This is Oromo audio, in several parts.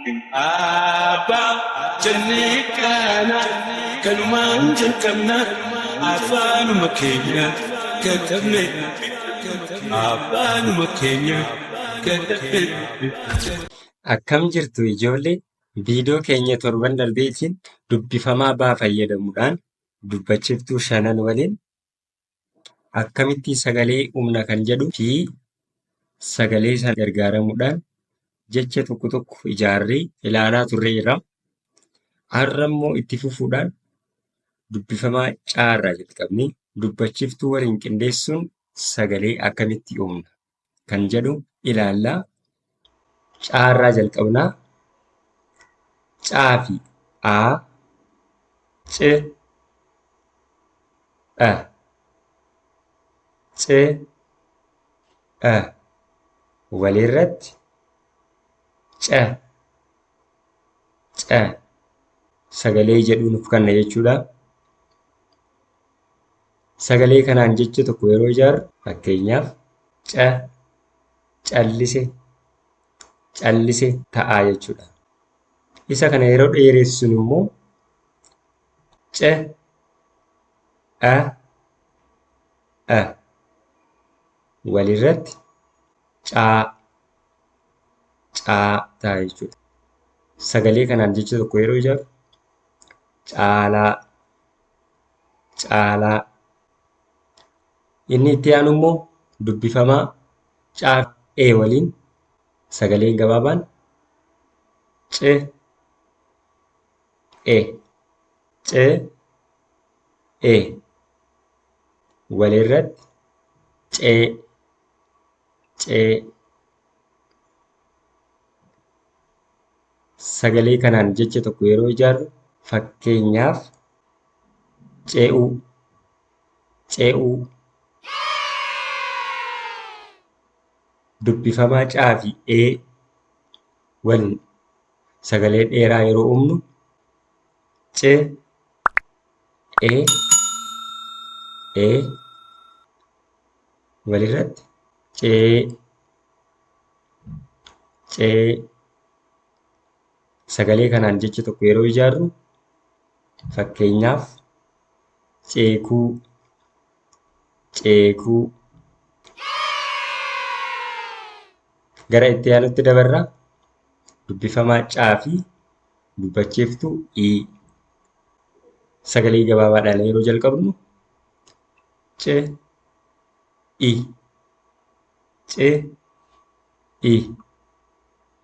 Abba jennee kana kanumaan jalqabna afaanuma keenya katabne afaanuma keenya katabne. Akkam jirtu ijoollee? Viidiyoo keenya torban darbeetiin dubbifamaa baa fayyadamuudhaan dubbachiftuu shanan waliin akkamitti sagalee humna kan jedhuu fi sagalee sana gargaaramuudhaan jecha tokko tokko ijaarree ilaalaa turreerra. Har'a immoo itti fufuudhaan dubbifamaa caarraa jalqabnee dubbachiftuu waliin qindeessuun sagalee akkamitti uumna kan jedhu ilaallaa. Caarraa jalqabnaa. Caa fi aa, c, dha, c, dha walirratti c, c sagalee jedhu nuuf kenna jechuudha. Sagalee kanaan jecha tokko yeroo ijaarru fakkeenyaaf c, callise, callise ta'aa jechuudha. Isa kana yeroo dheeressinu immoo c, a walirratti caa, caa ta'a jechuudha. Sagalee kanaan jecha tokko yeroo ijaarru caalaa, caalaa. Inni itti aanu immoo dubbifamaa caa fi e waliin sagaleen gabaabaan c, e, c, e walirratti cee, cee. Sagalee kanaan jecha tokko yeroo ijaarru fakkeenyaaf ce'uu, ce'uu. Dubbifamaa caa fi ee waliin sagalee dheeraa yeroo uumnu c, e walirratti cee, cee. Sagalee kanaan jecha tokko yeroo ijaarru fakkeenyaaf ceekuu, ceekuu. Gara itti aanutti dabarra. Dubbifamaa caa fi dubbachiftuu i. Sagalee gabaabaadhaan yeroo jalqabnu c, i, c, i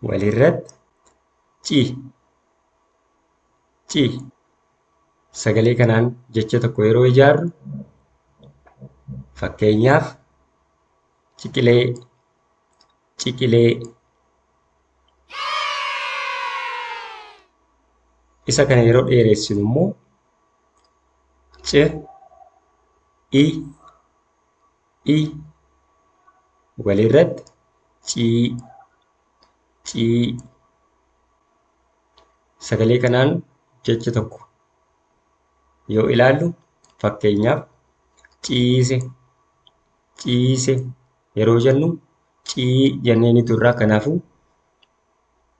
walirratti ci, ci. Sagalee kanaan jecha tokko yeroo ijaarru fakkeenyaaf ciqilee, ciqilee. Isa kana yeroo dheeressinu immoo c, i walirratti cii, cii. Sagalee kanaan jecha tokko yoo ilaallu fakkeenyaaf ciise, ciise yeroo jennu cii jennee turraa. Kanaafuu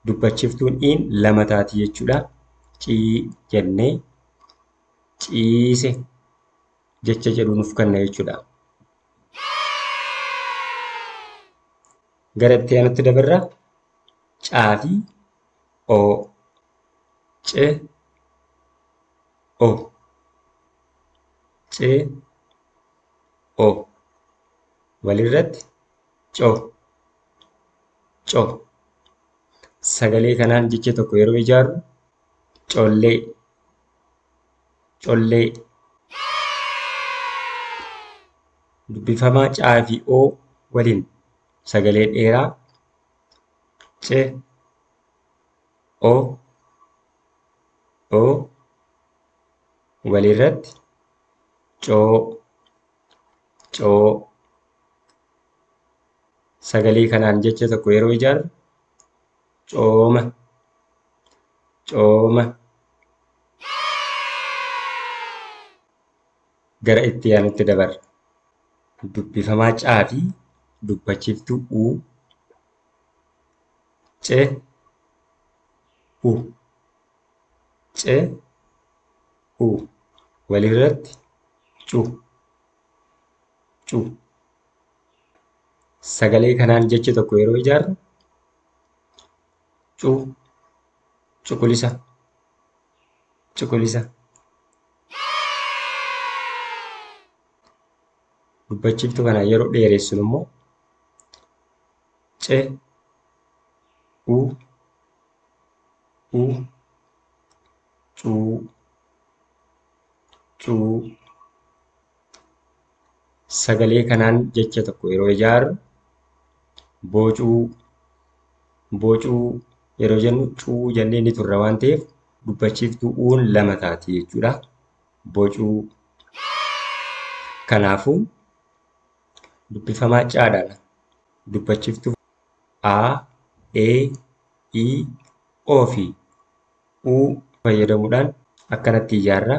dubbachiftuun iin lama taati jechuudha. Cii jennee ciise jecha jedhu nuuf kenna jechuudha. Gara itti aanutti dabarra. Caa fi oo, c, o, c, o walirratti co, co. Sagalee kanaan jecha tokko yeroo ijaarru collee, collee. Dubbifamaa caa fi oo waliin sagalee dheeraa c, o, o walirratti coo, coo. Sagalee kanaan jecha tokko yeroo ijaarru cooma, cooma. Gara itti aanutti dabarra. Dubbifamaa caa fi dubbachiftuu u, c, u ce u walirratti cu cu. Sagalee kanaan jecha tokko yeroo ijaarru cu cuquliisa cuquliisa. Dubbachiftuu kana yeroo dheeressinu immoo ce u cuu cuu. Sagalee kanaan jecha tokko yeroo ijaarru boocuu boocuu yeroo jennu cuu jennee ni turra waan ta'eef dubbachiftuu uun lama taati jechuudha. Boocuu. Kanaafuu dubbifamaa caadhaadha. Dubbachiftuu a, e, i, o fi u fayyadamuudhaan akkanatti ijaarra.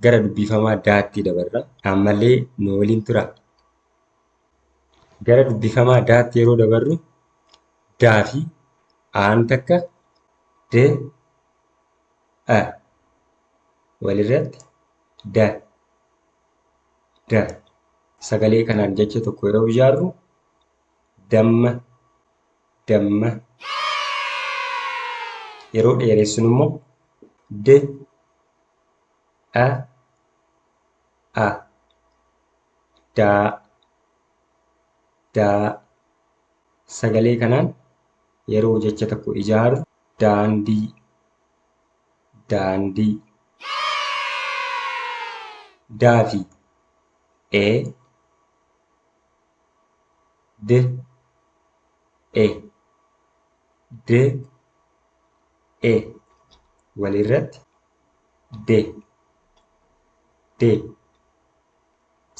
Gara dubbifamaa daatti dabarra. Ammallee nu waliin tura. Gara dubbifamaa daatti yeroo dabarru daa fi aan takka de a walirratti da da. Sagalee kanaan jecha tokko yeroo ijaarru damma damma. Yeroo dheeressinu immoo de a daa daa. Sagalee kanaan yeroo jecha tokko ijaarru daandii daandii. Daa fi e de e de e walirratti de de.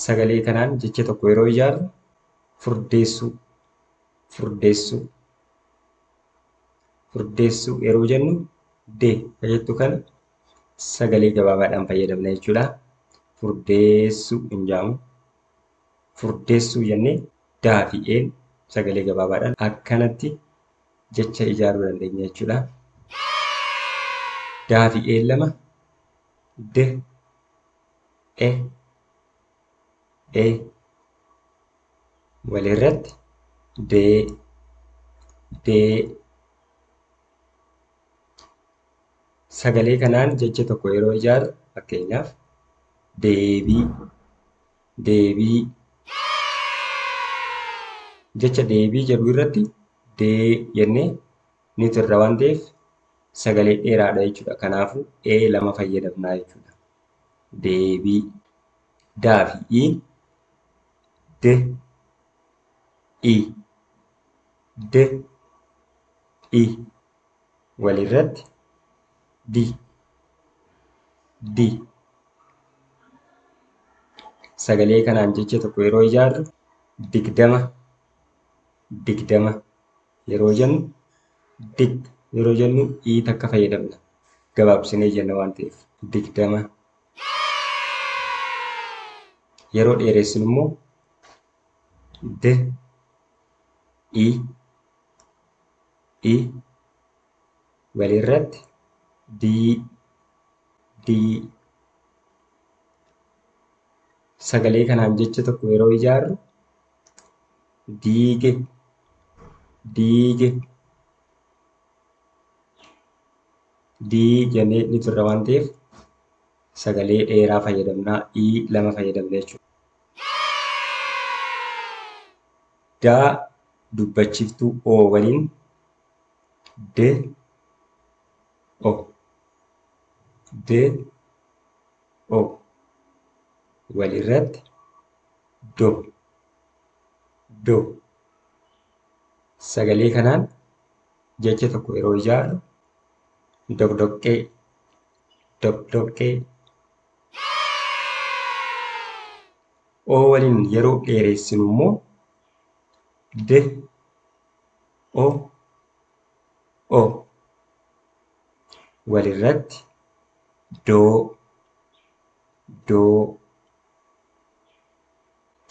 Sagalee kanaan jecha tokko yeroo ijaarru furdeessuu furdeessuu furdeessuu yeroo jennu de jettu kana sagalee gabaabaadhaan fayyadamna jechuudha. Furdeessuu hin jaamu. Furdeessuu jennee daa fi een sagalee gabaabaadhaan akkanatti jecha ijaaruu dandeenya jechuudha. Daa fi een lama de e walirratti dee. Sagalee kanaan jecha tokko yeroo ijaarru fakkeenyaaf deebii deebii. Jecha deebii jedhu irratti dee jennee ni turra waan ta'eef sagalee dheeraadha jechuudha. Kanaafuu ee lama fayyadamnaa jechuudha. Deebii. Daa fi iin de i de i walirratti di. Sagalee kanaan jecha tokko yeroo ijaarru digdama digdama yeroo jennu yeroo jennu ii takka fayyadamna. Gabaabsinee jenna waan ta'eef digdama. Yeroo dheeressinu immoo de i walirratti dii. Sagalee kanaan jecha tokko yeroo ijaarru diige dii jennee ni turra waan ta'eef sagalee dheeraa fayyadamnaa. Ii lama fayyadamna jechuudha. Daa dubbachiftuu o waliin de o walirratti do. Sagalee kanaan jecha tokko yeroo ijaarru doqdoqqee. O waliin yeroo dheeressinu immoo de o walirratti doo.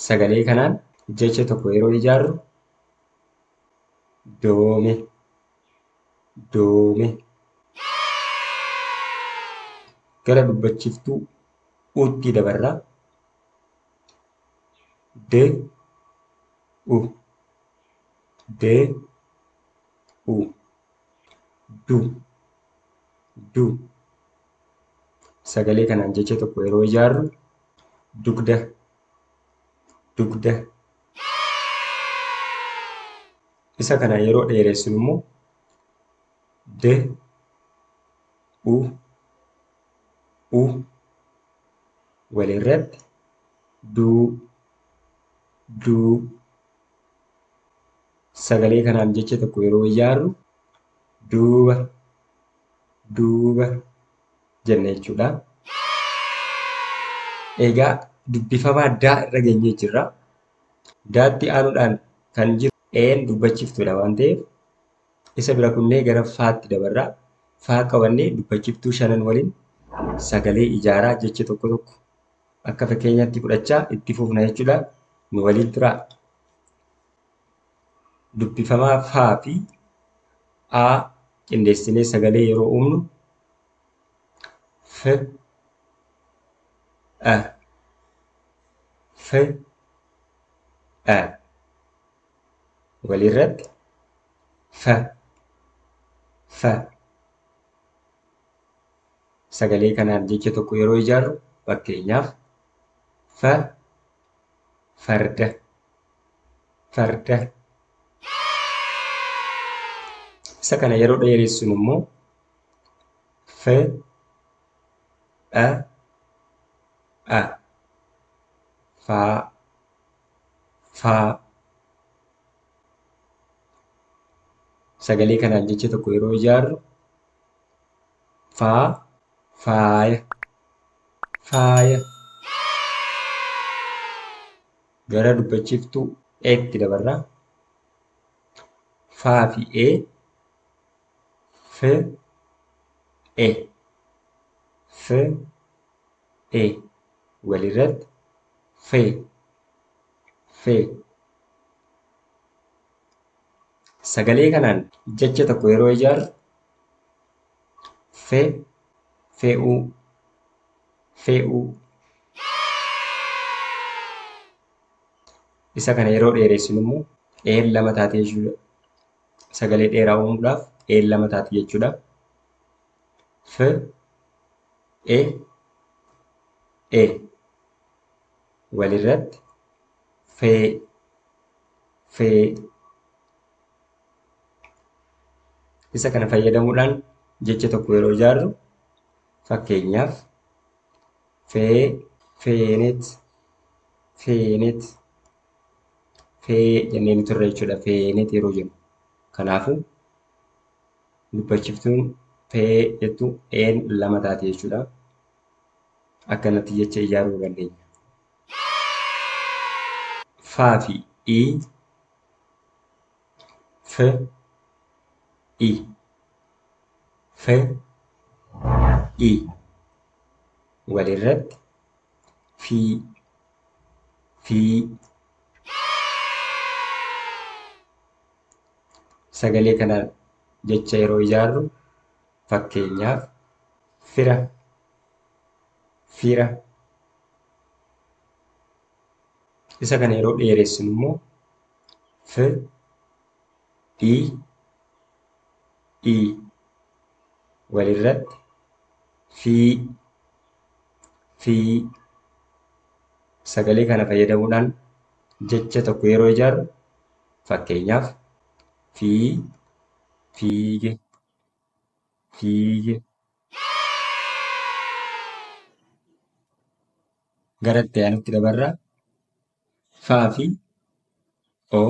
Sagalee kanaan jecha tokko yeroo ijaarru doome. gara dubbachiftuu utti dabarraa. D u d u du du. Sagalee kanaan jecha tokko yeroo ijaarru dugda dugda. Isa kana yeroo dheeressinu immoo d u walirratti duu duu. Sagalee kanaan jecha tokko yeroo ijaarru duuba duuba jenna jechuudha. Egaa dubbifamaa daa irra geenyee jirra. Daatti aanuudhaan kan jiru een dubbachiftuudha waan ta'eef isa bira kunnee gara faatti dabarraa. Faa qabannee dubbachiftuu shanan waliin sagalee ijaaraa jecha tokko tokko akka fakkeenyaatti fudhachaa itti fufna jechuudha. Nu waliin turaa. Dubbifamaa faa fi aa qindeessinee sagalee yeroo uumnu f a f a walirratti fa fa. Sagalee kanaan jecha tokko yeroo ijaarru fakkeenyaaf fa farda farda. Isa kana yeroo dheeressinu immoo f a faa faa. Sagalee kanaan jecha tokko yeroo ijaarru faa faaya faaya. Gara dubbachiftuu eetti dabarraa. Faa fi ee f e f e walirratti fe fe. Sagalee kanaan jecha tokko yeroo ijaarru fe fe'uu fe'uu. Isa kana yeroo dheeressinu immoo een lama taate jechuudha. Sagalee dheeraa uumuudhaaf een lama taate jechuudha. F e walirratti fee fee. Isa kana fayyadamuudhaan jecha tokko yeroo ijaarru fakkeenyaaf fee feenet feenet fee jennee nuti irra jechuudha. Feenet yeroo jennu kanaafuu dubbachiftuun fee jettu een lama taate jechuudha. Akkanatti jecha ijaaruu dandeenya. Faa fi ii f i f i walirratti fii fii. Sagalee kanaan jecha yeroo ijaarru fakkeenyaaf fira fira. Isa kana yeroo dheeressinu immoo f i walirratti fii fii. Sagalee kana fayyadamuudhaan jecha tokko yeroo ijaarru fakkeenyaaf fii fiige fiige. Gara itti aanutti dabarraa. Faa fi o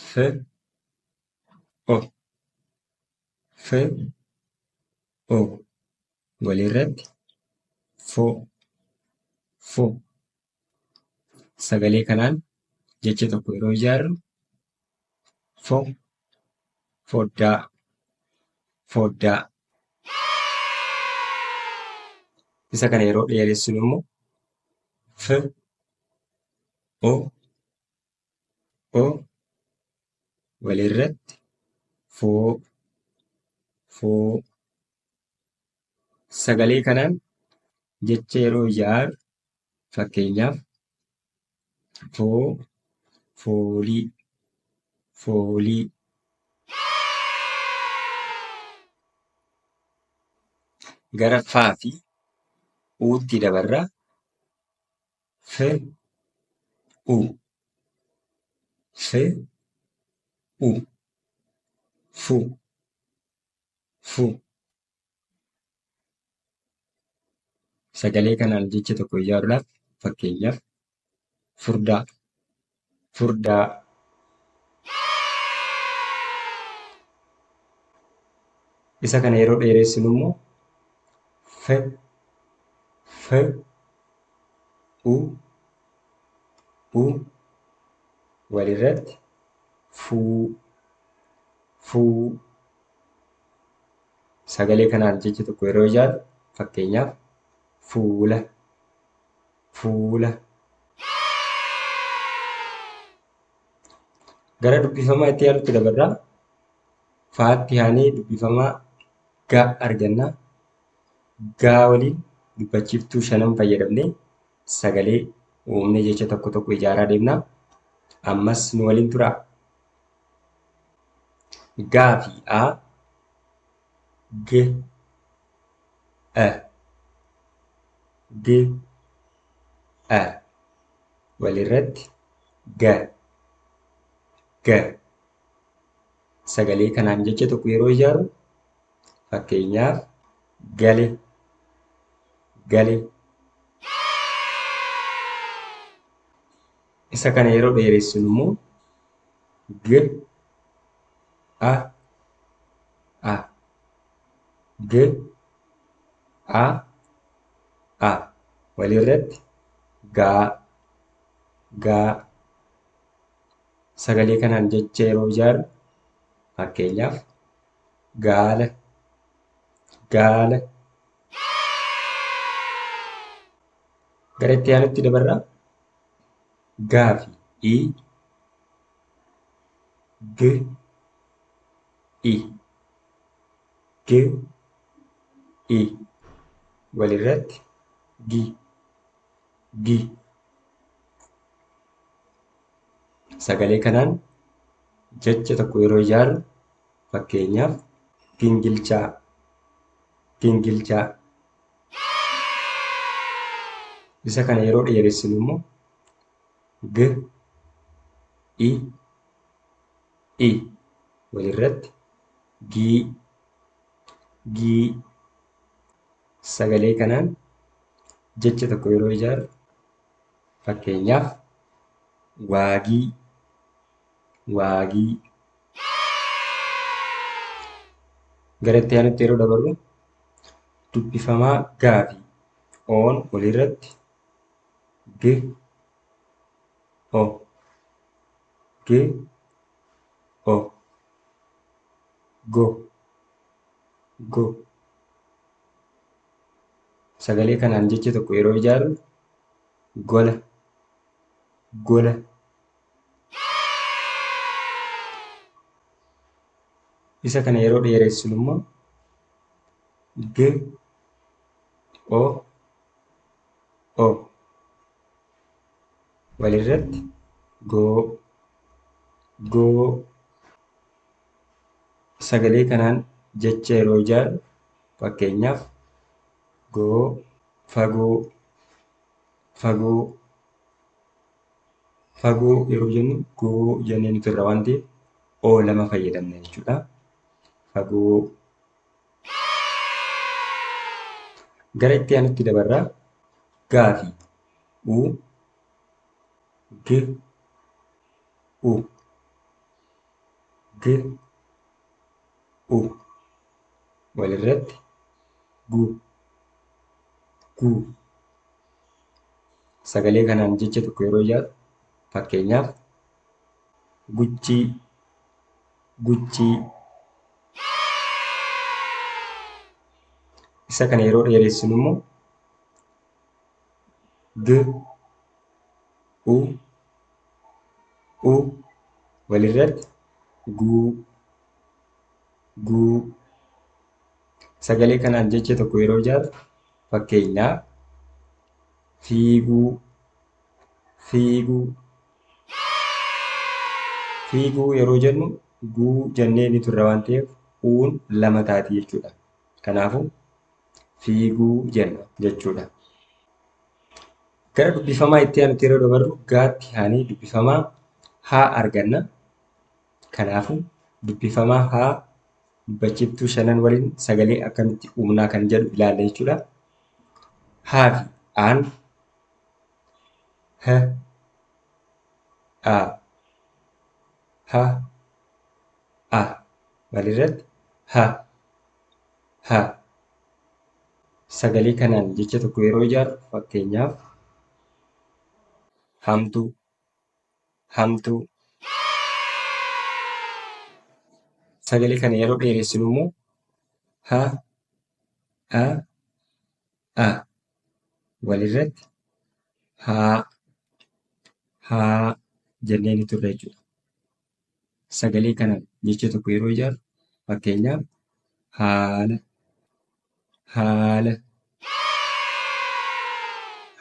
f o f o walirratti fo fo. Sagalee kanaan jecha tokko yeroo ijaarru fo foddaa foddaa. Isa kana yeroo dheeressinu immoo f o walirratti foo foo. Sagalee kanaan jecha yeroo ijaaru fakkeenyaaf foo, foolii, foolii. Gara faa fi uutti dabarraa fe, u, fe, u, fu, fu. Sagalee kanaan jecha tokko ijaaruudhaaf fakkeenyaaf furdaa, furdaa. Isa kana yeroo dheeressinu immoo fe, fe, u, walirratti fuu, fuu. Sagalee kanaan jecha tokko yeroo ijaaru fakkeenyaaf fuula, fuula. Gara dubbifamaa itti aanutti dabarraa faatti aanee dubbifamaa gaa argannaa. Gaa waliin dubbachiiftuu 5 fayyadamnee sagalee uumnee jecha tokko ijaaraa deemnaa. Ammas nu waliin turaa. Gaa fi aa, ge, ge, walirratti ga, ga. Sagalee kanaan jecha tokko yeroo ijaaru fakkeenyaaf gale, gale. Isa kana yeroo dheeressinu immoo g, a, g, a. Walirratti gaa, gaa. Sagalee kanaan jecha yeroo ijaaru fakkeenyaaf gaala, gaala. Gara itti aanutti dabarraa gaa fi ii, g, i, g, i. Walirratti gi, gi. Sagalee kanaan jecha tokko yeroo ijaaru fakkeenyaaf gingilchaa, gingilchaa. Isa kana yeroo dheeressinu immoo g, i. Walirratti gii, gii. Sagalee kanaan jecha tokko yeroo ijaaru fakkeenyaaf waagii, waagii. Gara itti aanutti yeroo dabarru dubbifamaa gaa fi oon walirratti g, o, g, o, go, go. Sagalee kanaan jecha tokko yeroo ijaaru gola, gola. Isa kana yeroo dheeressinu immoo g, o, walirratti goo, goo. Sagalee kanaan jecha yeroo ijaaru fakkeenyaaf goo, fagoo, fagoo. Fagoo yeroo jennu goo jennee nuti irra waan ta'eef oo 2 fayyadamna jechuudha. Fagoo. Gara itti aanutti dabarraa gaa fi uu, g, u, g, u. Walirratti gu, gu. Sagalee kanaan jecha tokko yeroo ijaaru fakkeenyaaf guchii, guchii. Isa kana yeroo dheeressinu immoo g, u, walirratti guu, guu. Sagalee kanaan jecha tokko yeroo ijaarru fakkeenyaaf fiiguu, fiiguu, fiiguu yeroo jennu guu jennee ni turre waan ta'eef uun lama taati jechuudha. Kanaafuu fiiguu jenna jechuudha. Gara dubbifamaa itti aanutti yeroo dabarru gaatti aanee dubbifamaa haa arganna. Kanaafuu dubbifamaa haa dubbachiftuu shanan waliin sagalee akkamitti uumnaa kan jedhu ilaalla jechuudha. Haa fi aan, h, a, ha, a walirratti ha, ha. Sagalee kanaan jecha tokko yeroo ijaarru fakkeenyaaf hamtuu, hamtuu. Sagalee kana yeroo dheeressinu immoo ha, a walirratti haa, haa jennee ni turre jechuudha. Sagalee kanaan jecha tokko yeroo ijaarru fakkeenyaaf haala, haala,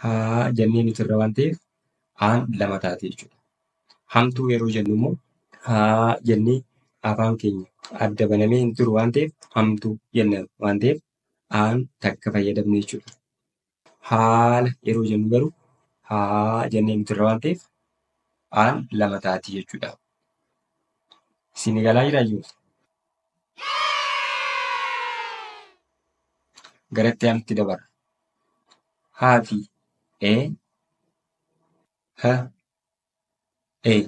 haa jennee ni turre waan ta'eef aan lama taate jechuudha. Hamtuu yeroo jennu immoo haa jennee afaan keenya adda banamee hin turu waan ta'eef hamtuu jenna waan ta'eef aan takka fayyadamne jechuudha. Haala yeroo jennu garuu haa jennee hin turre waan ta'eef aan lama taati jechuudha. Isin galaa jiraa jiru? Gara itti aanutti dabarra. Haa fi ee, ha, ee,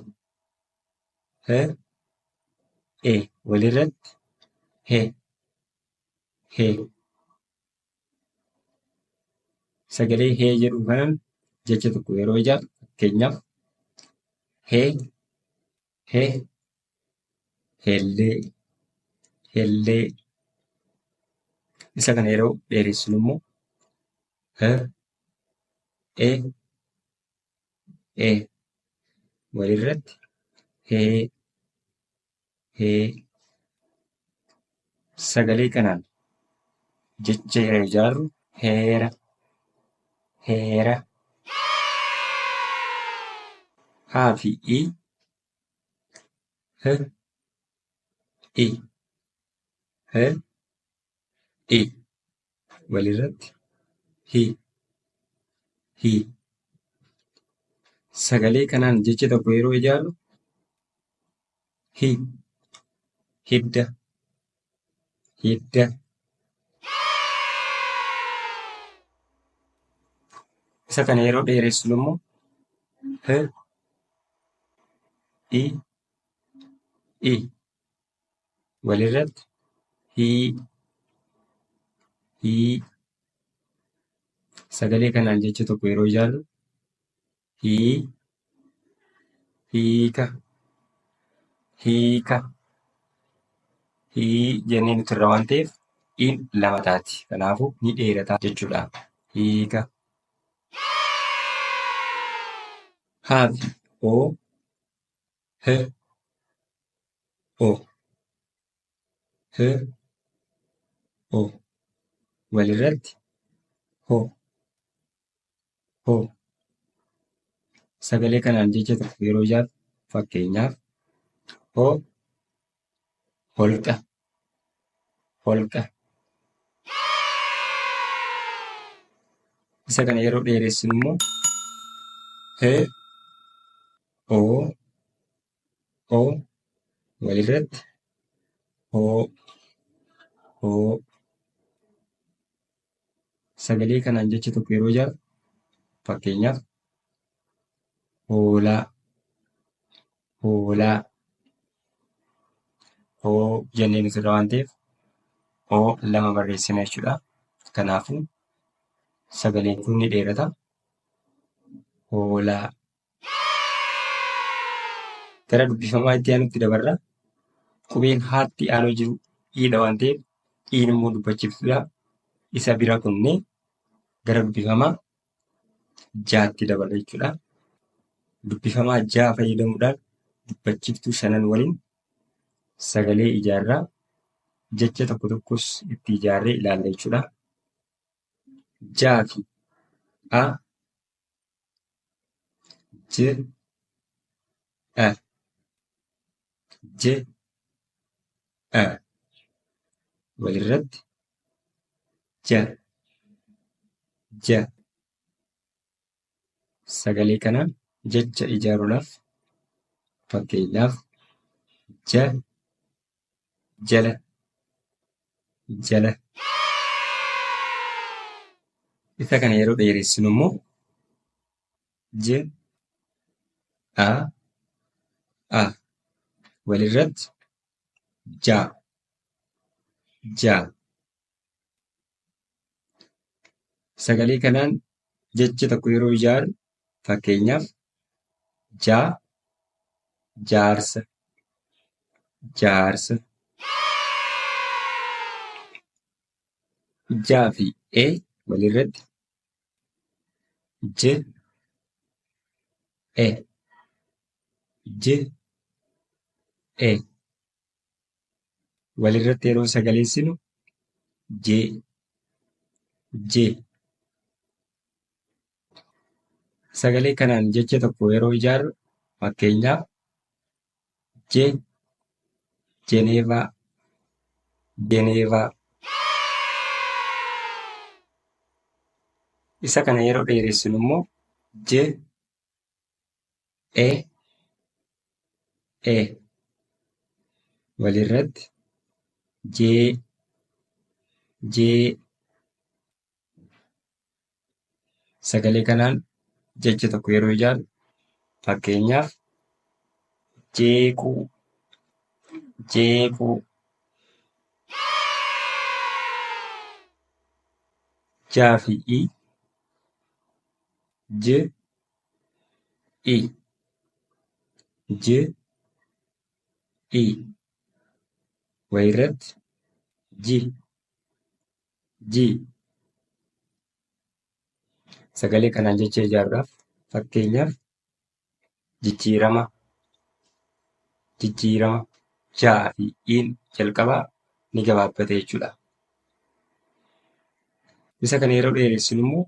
ha, ee walirratti he, he. Sagalee hee jedhu kanaan jecha tokko yeroo ijaarru fakkeenyaaf hee, hee, hellee, hellee. Isa kana yeroo dheeressinu immoo h, e walirratti hee, hee. Sagalee kanaan jecha yeroo ijaarru heera, heera. Haa fi i, h, i, h, i walirratti hi, hi. Sagalee kanaan jecha tokko yeroo ijaarru hi, hidda, hidda. Isa kana yeroo dheeressinu immoo h, i walirratti hii, hii. Sagalee kanaan jecha tokko yeroo ijaarru hii, hiika, hiika. Hii jennee nuti irra waan ta'eef iin lama taati. Kanaafuu ni dheerata jechuudha. Hiika. Haa fi oo, h, o, h, o walirratti ho, ho. Sagalee kanaan jecha tokko yeroo ijaarru fakkeenyaaf ho, holqa, holqa. Isa kana yeroo dheeressinu immoo he, oo, o walirratti hoo, hoo. Sagalee kanaan jecha tokko yeroo ijaarru fakkeenyaaf hoolaa, hoolaa. Hoo jennee nuti irra waan ta'eef hoo lama barreessina jechuudha. Kanaafuu sagaleen kun ni dheerata. Hoolaa. Gara dubbifamaa itti aanutti dabarra. Qubeen haatti aanuu jiru dhiidha waan ta'eef dhiin immoo dubbachiftuudha. Isa bira kunnee gara dubbifamaa jaatti dabarra jechuudha. Dubbifamaa jaa fayyadamuudhaan dubbachiftuu shanan waliin sagalee ijaarraa jecha tokko tokkos itti ijaarree ilaalla jechuudha. Jaa fi a, j, a, j, a walirratti ja, ja. Sagalee kanaan jecha ijaaruudhaaf fakkeenyaaf ja, jala, jala. Isa kana yeroo dheeressinu immoo j, a walirratti ja, ja. Sagalee kanaan jecha tokko yeroo ijaaru fakkeenyaaf jaa, jaarsa, jaarsa. Jaa fi e walirratti j, e, j, e walirratti yeroo sagaleessinu j, j. Sagalee kanaan jecha tokko yeroo ijaarru fakkeenyaaf j, Jeneevaa, Jeneevaa. Isa kana yeroo dheeressinu immoo j, e walirratti j, j. Sagalee kanaan jecha tokko yeroo ijaaru fakkeenyaaf jeequu, jeequu. Jaa fi i, j, i, j, i walirratti ji, ji. Sagalee kanaan jecha ijaaruudhaaf fakkeenyaaf jijjiirama, jijjiirama. Jaa fi iin jalqabaa ni gabaabbata jechuudha. Isa kana yeroo dheeressinu immoo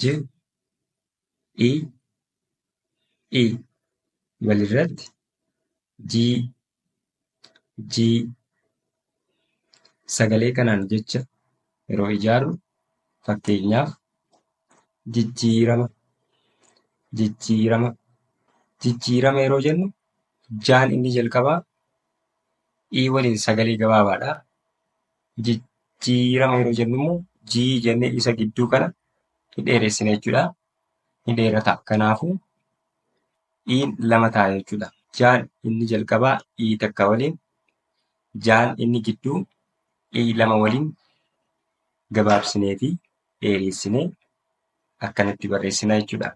j, i walirratti ji, ji. Sagalee kanaan jecha yeroo ijaaru fakkeenyaaf jijjiirama, jijjiirama. Jijjiirama yeroo jennu jaan inni jalqabaa i waliin sagalee gabaabaadha. Jijjiirama yeroo jennu immoo jii jennee isa gidduu kana ni dheeressina jechuudha. Ni dheerata. Kanaafuu iin lama ta'a jechuudha. Jaan inni jalqabaa i takka waliin, jaan inni gidduu i lama waliin gabaabsinee fi dheeressinee akkanatti barreessina jechuudha.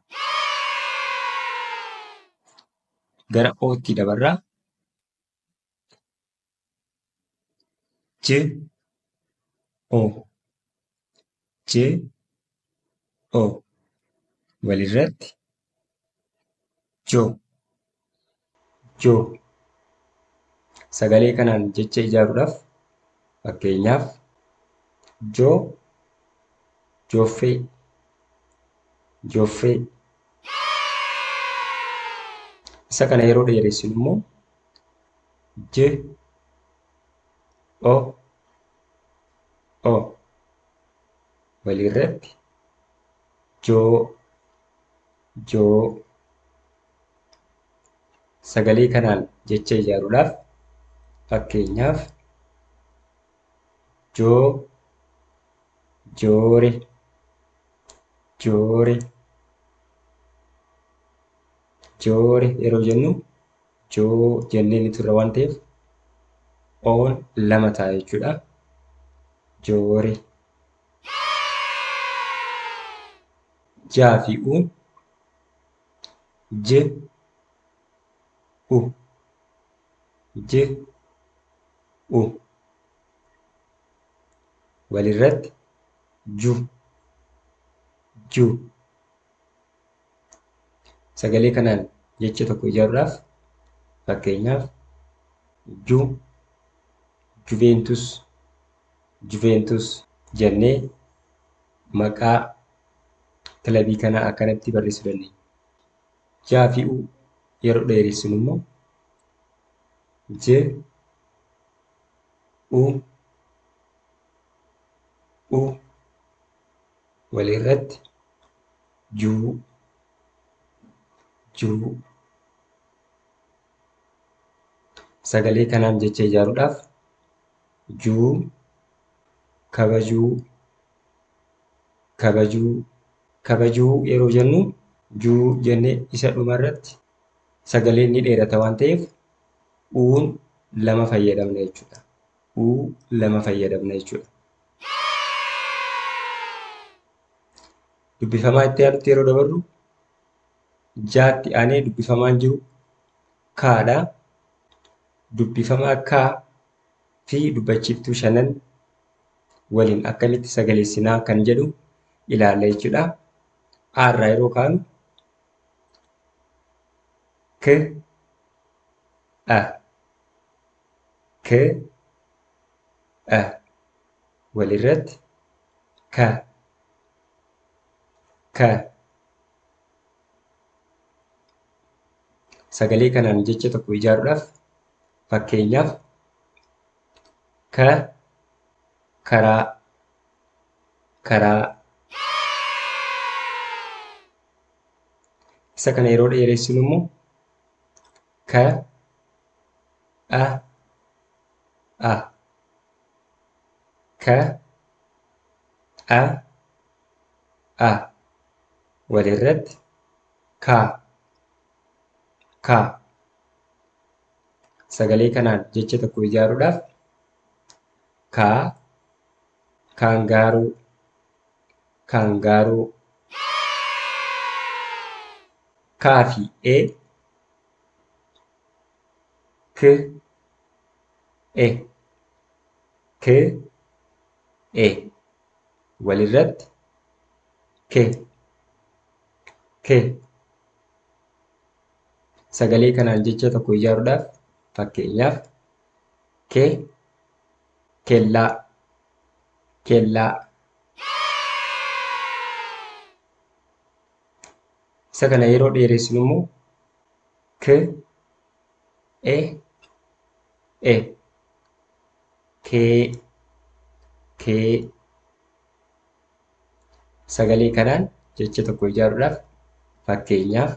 Gara ootti dabarraa j, o, j, o walirratti jo, jo. Sagalee kanaan jecha ijaaruudhaaf fakkeenyaaf joo, jooffee, jooffee. Isa kana yeroo dheeressinu immoo j, o, walirratti joo, joo. Sagalee kanaan jecha ijaaruudhaaf fakkeenyaaf joo, joore, joore. Joore yeroo jennu joo jennee ni turre waan ta'eef oon lama ta'a jechuudha. Joore. Jaa fi uun j, u, j, u walirratti ju, ju. Sagalee kanaan jecha tokko ijaaruudhaaf fakkeenyaaf ju, Juventus, Juventus jennee maqaa kilabii kanaa akkanatti barreessuu dandeenya. Jaa fi u yeroo dheeressinu immoo j u walirratti juu sagalee kanaan jecha ijaaruudhaaf juu kabajuu yeroo jennu juu jennee isa dhumarratti sagaleen ni dheerata waan ta'eef uun lama fayyadamna jechuudha. Dubbifamaa itti aanutti yeroo dabarru jaatti aanee dubbifamaan jiru kaadha. Dubbifamaa kaa fi dubbachiiftuu shanan waliin akkamitti sagaleessinaa kan jedhu ilaalla jechuudha. Aarraa yeroo kaanu k a walirratti ka sagalee kanaan jecha tokko ijaaruudhaaf fakkeenyaaf karaa isa kana yeroo dheeressinu immoo walirratti kaa sagalee kanaan jecha tokko ijaaruudhaaf kaangaaruu kaa fi walirratti sagalee kanaan jecha tokko ijaaruudhaaf fakkeenyaaf kellaa isa kana yeroo dheeressinu immoo kee sagalee kanaan jecha tokko ijaaruudhaaf fakkeenyaaf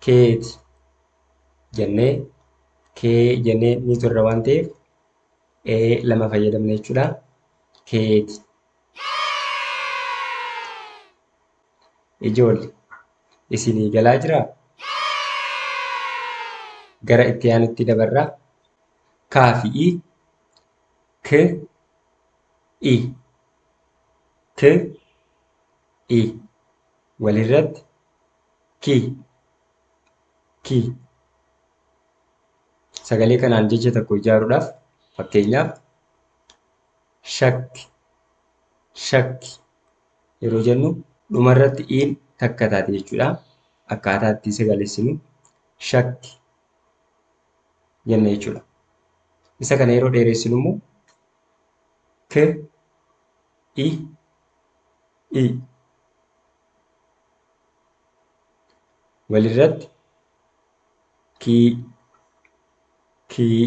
keeti jennee ni turre waan ta'eef lama fayyadamna jechuudha. Keeti. Ijoollee isinii galaa jiraa? Gara itti aanutti dabarraa. Kaa fi i walirratti ki sagalee kanaan jecha tokko ijaaruudhaaf fakkeenyaaf shakki yeroo jennu dhumarratti iin takka taate jechuudha. Akkaataa itti sagaleessinu shakki jenna jechuudha. Isa kana yeroo dheeressinu immoo i walirratti kii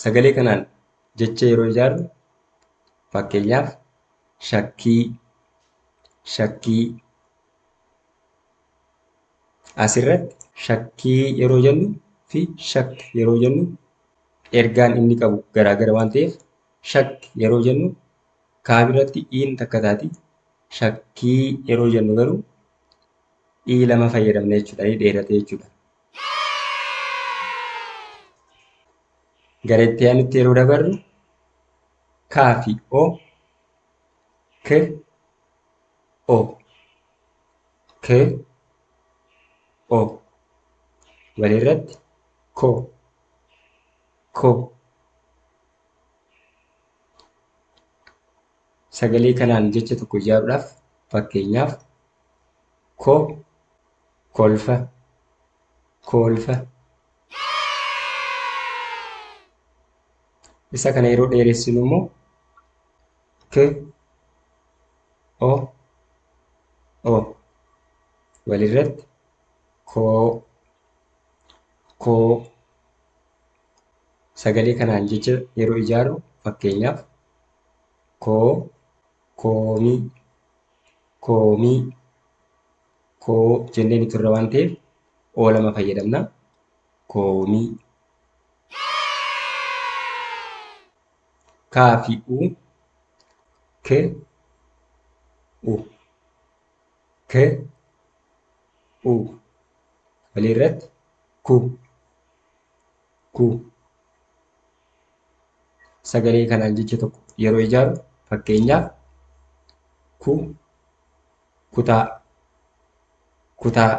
sagalee kanaan jecha yeroo ijaarru fakkeenyaaf shakkii asirratti shakkii yeroo jennu fi shakki yeroo jennu ergaan inni qabu garaagara waan ta'eef shakki yeroo jennu kaabiratti iin takka taati. Shakkii yeroo jennu garuu ii lama fayyadamna jechuudha. Ni dheerate jechuudha. Gara itti aanutti yeroo dabarru kaa fi o walirratti ko sagalee kanaan jecha tokko ijaaruudhaaf fakkeenyaaf kolfa kolfa. Isa kana yeroo dheeressinu immoo k o o walirratti koo koo. Sagalee kanaan jecha yeroo ijaarru fakkeenyaaf koo koomii koomii koo jennee ni turre waan ta'eef oo lama fayyadamna koomii. Kaa fi u ke u ke u walirratti ku ku. Sagalee kanaan jecha tokko yeroo ijaaru fakkeenyaaf ku kutaa kutaa.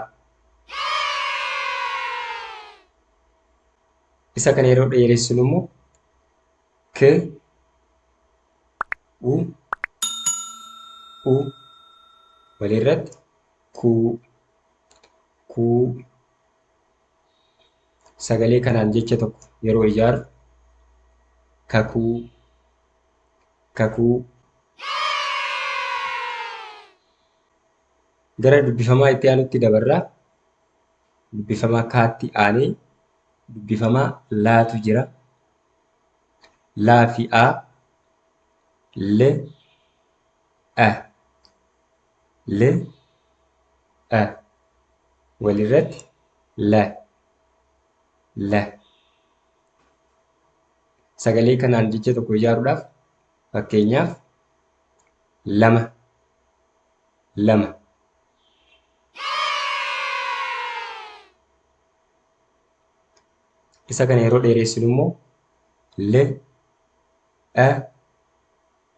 Isa kana yeroo dheeressinu immoo k u walirratti kuu kuu. Sagalee kanaan jecha tokko yeroo ijaaru kakuu kakuu. Gara dubbifamaa itti aanutti dabarraa. Dubbifamaa kaatti aanee dubbifamaa laatu jira. Laa fi a le a le a walirratti la la. Sagalee kanaan jecha tokko ijaaruudhaaf fakkeenyaaf lama lama. Isa kana yeroo dheeressinu immoo le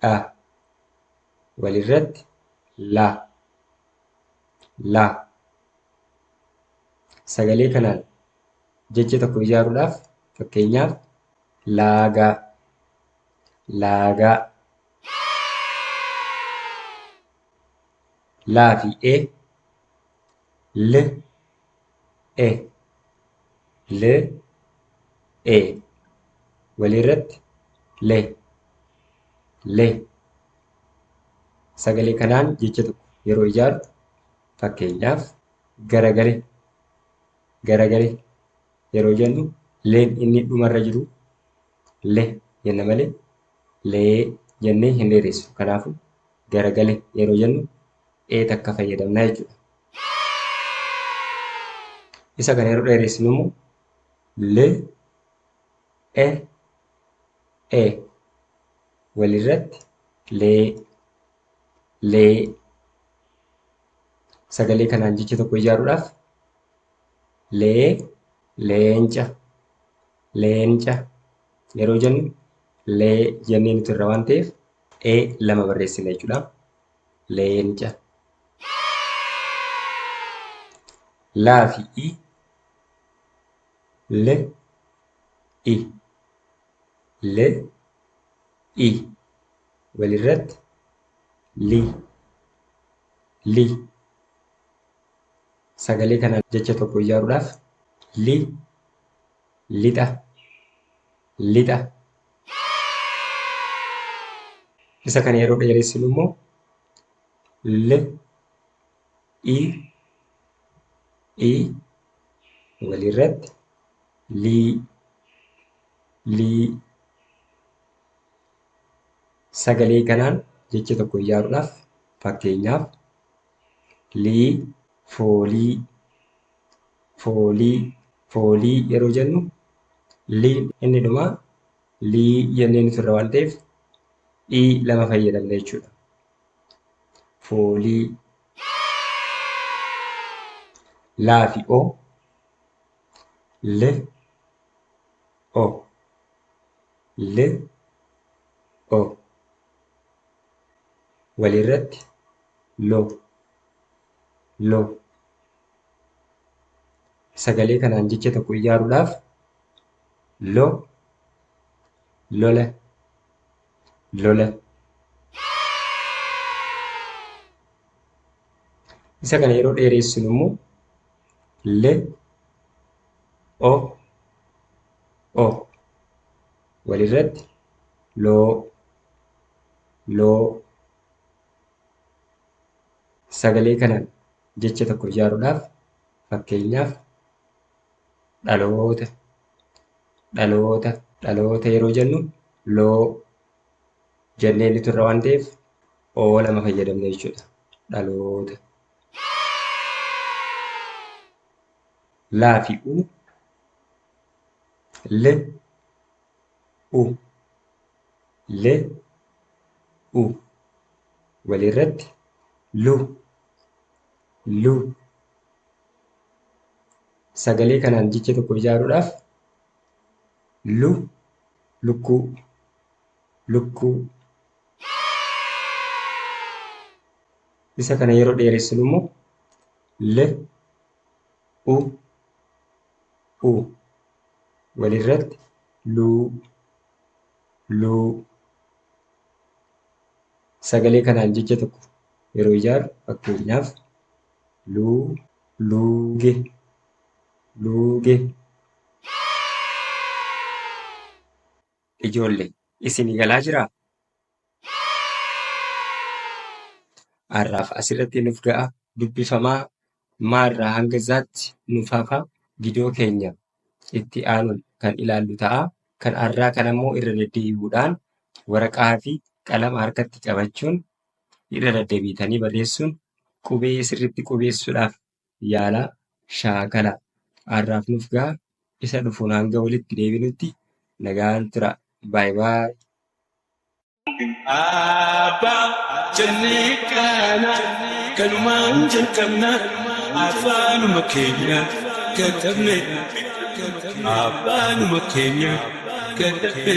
a walirratti la la. Sagalee kanaan jecha tokko ijaaruudhaaf fakkeenyaaf laagaa laagaa. Laa fi e le e le e walirratti le le. Sagalee kanaan jecha tokko yeroo ijaaru fakkeenyaaf garagale garagale yeroo jennu leen inni dhumarra jiru le jenna malee lee jennee hin dheeressu. Kanaafuu garagale yeroo jennu ee takka fayyadamna jechuudha. Isa kana yeroo dheeressinu immoo le e walirratti lee lee. Sagalee kanaan jecha tokko ijaaruudhaaf lee leenca leenca yeroo jennu lee jennee nuti irra waan ta'eef ee lama barreessina jechuudha. Leenca. Laa fi i le i le i walirratti li li. Sagalee kana jecha tokko ijaaruudhaaf li lixa lixa. Isa kana yeroo dheeressinu immoo le i walirratti lii lii. Sagalee kanaan jecha tokko ijaaruudhaaf fakkeenyaaf lii foolii foolii foolii yeroo jennu liin inni dhumaa lii jennee nuti irra waan ta'eef ii lama fayyadamna jechuudha. Foolii. Laa fi o le o le o walirratti lo lo. Sagalee kanaan jecha tokko ijaaruudhaaf lo lola lola. Isa kana yeroo dheeressinu immoo le O, O. Walirratti loo, loo. Sagalee kanaan jecha tokko ijaaruudhaaf fakkeenyaaf dhaloota, dhaloota, dhaloota yeroo jennu loo jennee inni turre waan ta'eef oo lama fayyadamne jechuudha. Dhaloota. Laa fi u, le, u, le, u. Walirratti lu, lu. Sagalee kanaan jecha tokko ijaaruudhaaf lu, lukkuu, lukkuu. Isa kana yeroo dheeressinu immoo le, u, u. Walirratti luu, luu. Sagalee kanaan jecha tokko yeroo ijaaru fakkeenyaaf luu, luuge, luuge. Ijoollee isinii galaa jiraa? Har'aaf asirratti nuuf ga'a. Dubbifamaa maarraa hanga zaatti nuuf hafa. Viidiyoo keenya itti aanuun kan ilaallu ta'a. Kan har'aa kanammoo irra deddeebi'uudhaan waraqaa fi qalama harkatti qabachuun irra deddeebiitanii barreessuun qubee sirriitti qubeessuudhaaf yaalaa shaakala. Har'aaf nuuf ga'a. Isa dhufuun hanga walitti deebinutti nagaan tura. Baay baay. Abbaa jennee kana kanumaan jalqabna afaanuma keenya katabne abbaanuma keenya katabne.